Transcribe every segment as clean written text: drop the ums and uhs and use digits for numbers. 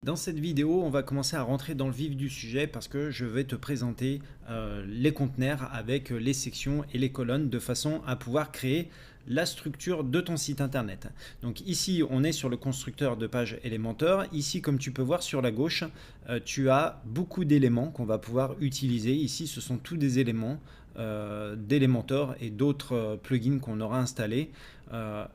Dans cette vidéo, on va commencer à rentrer dans le vif du sujet parce que je vais te présenter les conteneurs avec les sections et les colonnes de façon à pouvoir créer la structure de ton site internet. Donc ici, on est sur le constructeur de page Elementor. Ici, comme tu peux voir sur la gauche, tu as beaucoup d'éléments qu'on va pouvoir utiliser. Ici, ce sont tous des éléments d'Elementor et d'autres plugins qu'on aura installés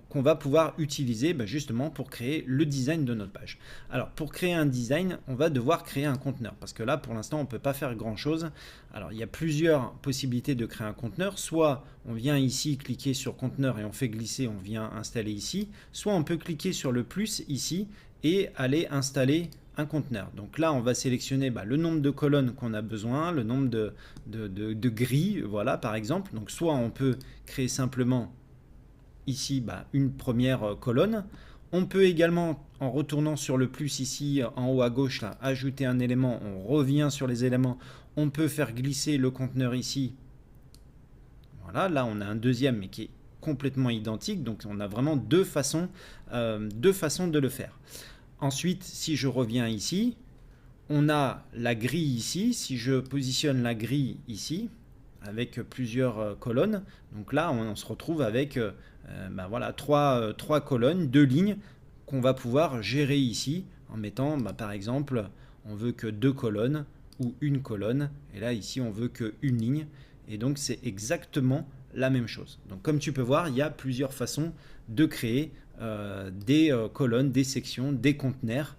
qu'on va pouvoir utiliser justement pour créer le design de notre page. Alors pour créer un design, on va devoir créer un conteneur parce que là pour l'instant on ne peut pas faire grand chose. Alors il y a plusieurs possibilités de créer un conteneur, soit on vient ici cliquer sur conteneur et on fait glisser, on vient installer ici, soit on peut cliquer sur le plus ici et aller installer un conteneur. Donc là on va sélectionner le nombre de colonnes qu'on a besoin, le nombre de grilles, voilà par exemple. Donc soit on peut créer simplement ici une première colonne. On peut également, en retournant sur le plus ici en haut à gauche, là, ajouter un élément. On revient sur les éléments. On peut faire glisser le conteneur ici. Voilà, là on a un deuxième mais qui est complètement identique. Donc on a vraiment deux façons de le faire. Ensuite, si je reviens ici, on a la grille ici. Si je positionne la grille ici, avec plusieurs colonnes, donc là on se retrouve avec voilà, trois colonnes, deux lignes qu'on va pouvoir gérer ici en mettant par exemple on veut que deux colonnes ou une colonne, et là ici on veut qu'une ligne, et donc c'est exactement la même chose. Donc comme tu peux voir, il y a plusieurs façons de créer des colonnes, des sections, des conteneurs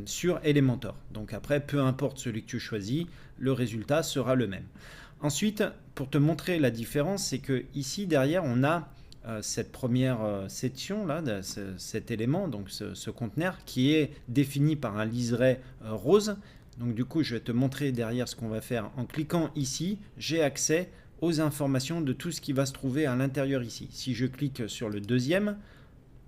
sur Elementor. Donc après, peu importe celui que tu choisis, le résultat sera le même. Ensuite, pour te montrer la différence, c'est que ici derrière on a cette première section là, cet élément, donc ce conteneur qui est défini par un liseré rose. Donc du coup je vais te montrer derrière ce qu'on va faire. En cliquant ici, j'ai accès aux informations de tout ce qui va se trouver à l'intérieur ici. Si je clique sur le deuxième,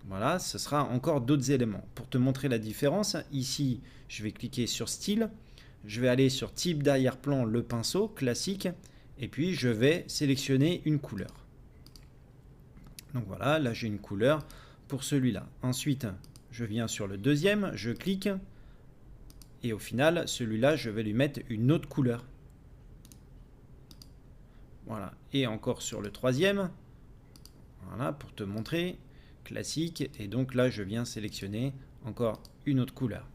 voilà, ce sera encore d'autres éléments. Pour te montrer la différence, ici je vais cliquer sur style. Je vais aller sur type d'arrière-plan, le pinceau classique, et puis je vais sélectionner une couleur. Donc voilà, là j'ai une couleur pour celui-là. Ensuite, je viens sur le deuxième, je clique, et au final, celui-là, je vais lui mettre une autre couleur. Voilà, et encore sur le troisième, voilà, pour te montrer, classique, et donc là je viens sélectionner encore une autre couleur.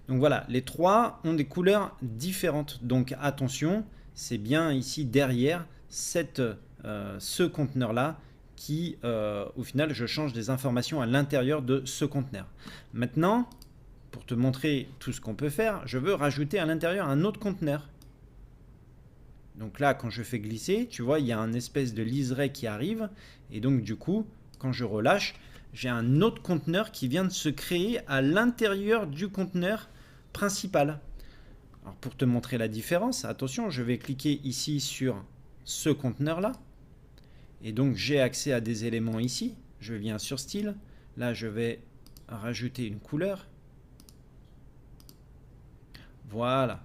Donc voilà, les trois ont des couleurs différentes. Donc attention, c'est bien ici derrière ce conteneur-là qui, au final, je change des informations à l'intérieur de ce conteneur. Maintenant, pour te montrer tout ce qu'on peut faire, je veux rajouter à l'intérieur un autre conteneur. Donc là, quand je fais glisser, tu vois, il y a un espèce de liseré qui arrive. Et donc du coup, quand je relâche, j'ai un autre conteneur qui vient de se créer à l'intérieur du conteneur principal. Alors pour te montrer la différence, attention, je vais cliquer ici sur ce conteneur là, et donc j'ai accès à des éléments ici. Je viens sur style, là je vais rajouter une couleur, voilà,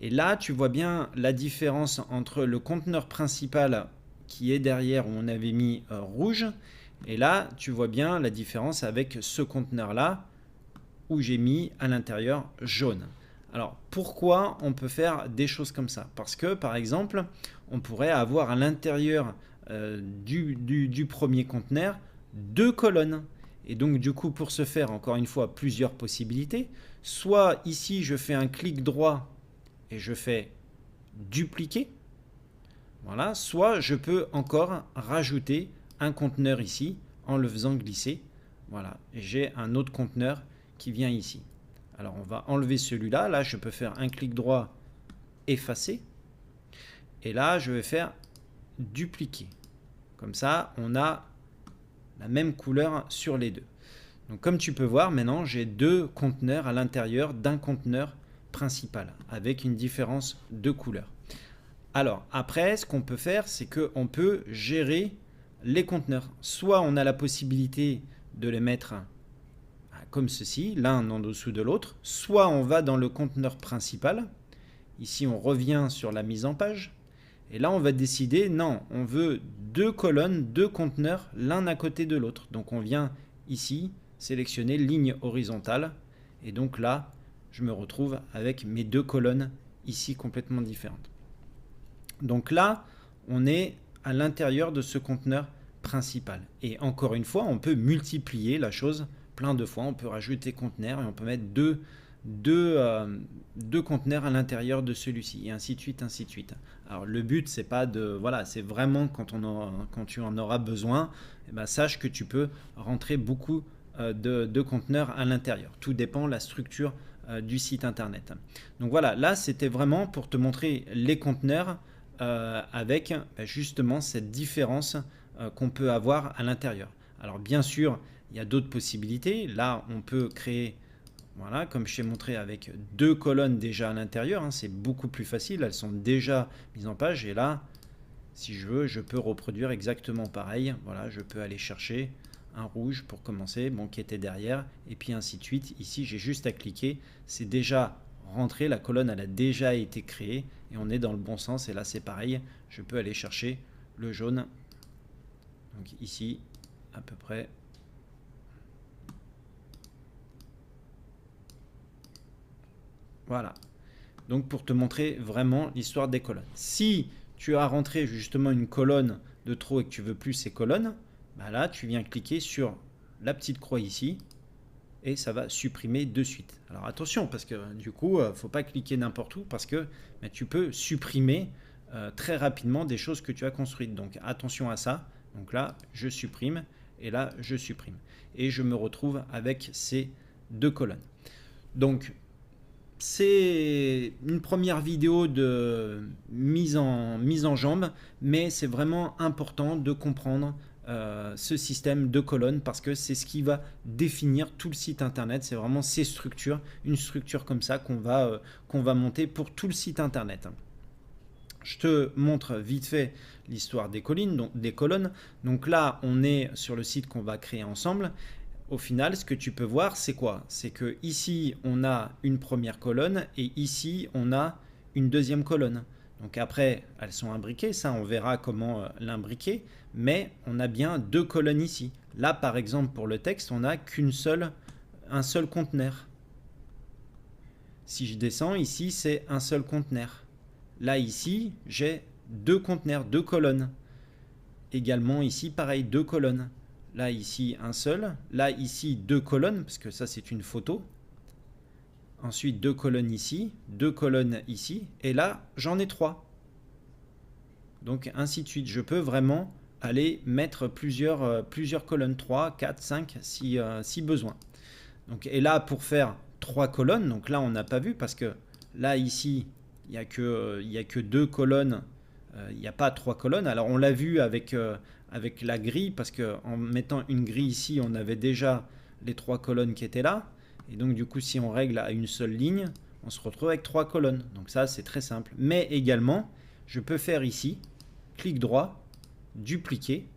et là tu vois bien la différence entre le conteneur principal qui est derrière où on avait mis rouge, et là tu vois bien la différence avec ce conteneur là où j'ai mis à l'intérieur jaune. Alors pourquoi on peut faire des choses comme ça? Parce que par exemple on pourrait avoir à l'intérieur du premier conteneur deux colonnes, et donc du coup pour ce faire, encore une fois, plusieurs possibilités. Soit ici je fais un clic droit et je fais dupliquer, voilà, soit je peux encore rajouter un conteneur ici en le faisant glisser, voilà, et j'ai un autre conteneur qui vient ici. Alors on va enlever celui-là, là je peux faire un clic droit, effacer, et là je vais faire dupliquer. Comme ça on a la même couleur sur les deux. Donc comme tu peux voir, maintenant j'ai deux conteneurs à l'intérieur d'un conteneur principal avec une différence de couleur. Alors après, ce qu'on peut faire, c'est qu'on peut gérer les conteneurs. Soit on a la possibilité de les mettre comme ceci, l'un en dessous de l'autre, soit on va dans le conteneur principal. Ici on revient sur la mise en page, et là on va décider, non, on veut deux colonnes, deux conteneurs l'un à côté de l'autre. Donc on vient ici sélectionner ligne horizontale, et donc là je me retrouve avec mes deux colonnes ici complètement différentes. Donc là, on est à l'intérieur de ce conteneur principal. Et encore une fois, on peut multiplier la chose plein de fois. On peut rajouter conteneur et on peut mettre deux conteneurs à l'intérieur de celui-ci et ainsi de suite, ainsi de suite. Alors le but, c'est pas de, voilà, c'est vraiment quand tu en auras besoin, eh ben, sache que tu peux rentrer beaucoup de conteneurs à l'intérieur. Tout dépend de la structure du site internet. Donc voilà, là c'était vraiment pour te montrer les conteneurs avec justement cette différence qu'on peut avoir à l'intérieur. Alors bien sûr, il y a d'autres possibilités. Là, on peut créer, voilà, comme je t'ai montré, avec deux colonnes déjà à l'intérieur. Hein, c'est beaucoup plus facile, elles sont déjà mises en page. Et là, si je veux, je peux reproduire exactement pareil. Voilà, je peux aller chercher un rouge pour commencer, bon, qui était derrière, et puis ainsi de suite. Ici, j'ai juste à cliquer, c'est déjà rentré, la colonne elle a déjà été créée, et on est dans le bon sens. Et là, c'est pareil, je peux aller chercher le jaune. Donc ici, à peu près. Voilà. Donc pour te montrer vraiment l'histoire des colonnes. Si tu as rentré justement une colonne de trop et que tu veux plus ces colonnes, bah là tu viens cliquer sur la petite croix ici et ça va supprimer de suite. Alors attention, parce que du coup, il ne faut pas cliquer n'importe où, parce que bah, tu peux supprimer très rapidement des choses que tu as construites. Donc attention à ça. Donc là, je supprime et là, je supprime. Et je me retrouve avec ces deux colonnes. Donc, c'est une première vidéo de mise en jambe, mais c'est vraiment important de comprendre ce système de colonnes parce que c'est ce qui va définir tout le site internet. C'est vraiment ces structures, une structure comme ça qu'on va monter pour tout le site internet. Je te montre vite fait l'histoire des colonnes. Donc là, on est sur le site qu'on va créer ensemble. Au final, ce que tu peux voir, c'est quoi? C'est que ici, on a une première colonne et ici, on a une deuxième colonne. Donc après, elles sont imbriquées. Ça, on verra comment l'imbriquer. Mais on a bien deux colonnes ici. Là, par exemple, pour le texte, on n'a un seul conteneur. Si je descends, ici, c'est un seul conteneur. Là, ici, j'ai deux conteneurs, deux colonnes. Également, ici, pareil, deux colonnes. Là, ici, un seul. Là, ici, deux colonnes, parce que ça, c'est une photo. Ensuite, deux colonnes ici, deux colonnes ici. Et là, j'en ai trois. Donc, ainsi de suite. Je peux vraiment aller mettre plusieurs colonnes. 3, 4, 5, si besoin. Donc, et là, pour faire trois colonnes, donc là, on n'a pas vu, parce que là, ici, il n'y a que deux colonnes. Il n'y a pas trois colonnes. Alors, on l'a vu avec la grille, parce qu'en mettant une grille ici, on avait déjà les trois colonnes qui étaient là. Et donc, du coup, si on règle à une seule ligne, on se retrouve avec trois colonnes. Donc ça, c'est très simple. Mais également, je peux faire ici, clic droit, dupliquer,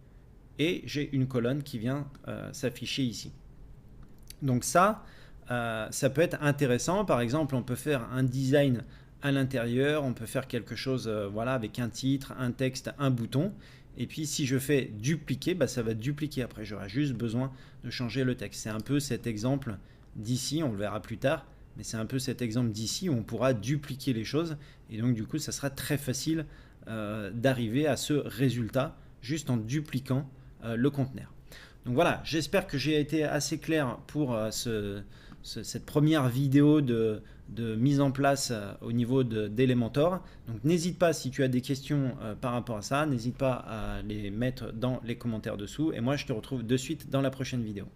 et j'ai une colonne qui vient s'afficher ici. Donc ça peut être intéressant. Par exemple, on peut faire un design à l'intérieur, on peut faire quelque chose voilà, avec un titre, un texte, un bouton. Et puis si je fais dupliquer, bah, ça va dupliquer. Après, j'aurai juste besoin de changer le texte. C'est un peu cet exemple d'ici, on le verra plus tard, mais c'est un peu cet exemple d'ici où on pourra dupliquer les choses. Et donc du coup, ça sera très facile d'arriver à ce résultat juste en dupliquant le conteneur. Donc voilà, j'espère que j'ai été assez clair pour cette première vidéo de mise en place au niveau d'Elementor. Donc n'hésite pas, si tu as des questions par rapport à ça, n'hésite pas à les mettre dans les commentaires dessous. Et moi, je te retrouve de suite dans la prochaine vidéo.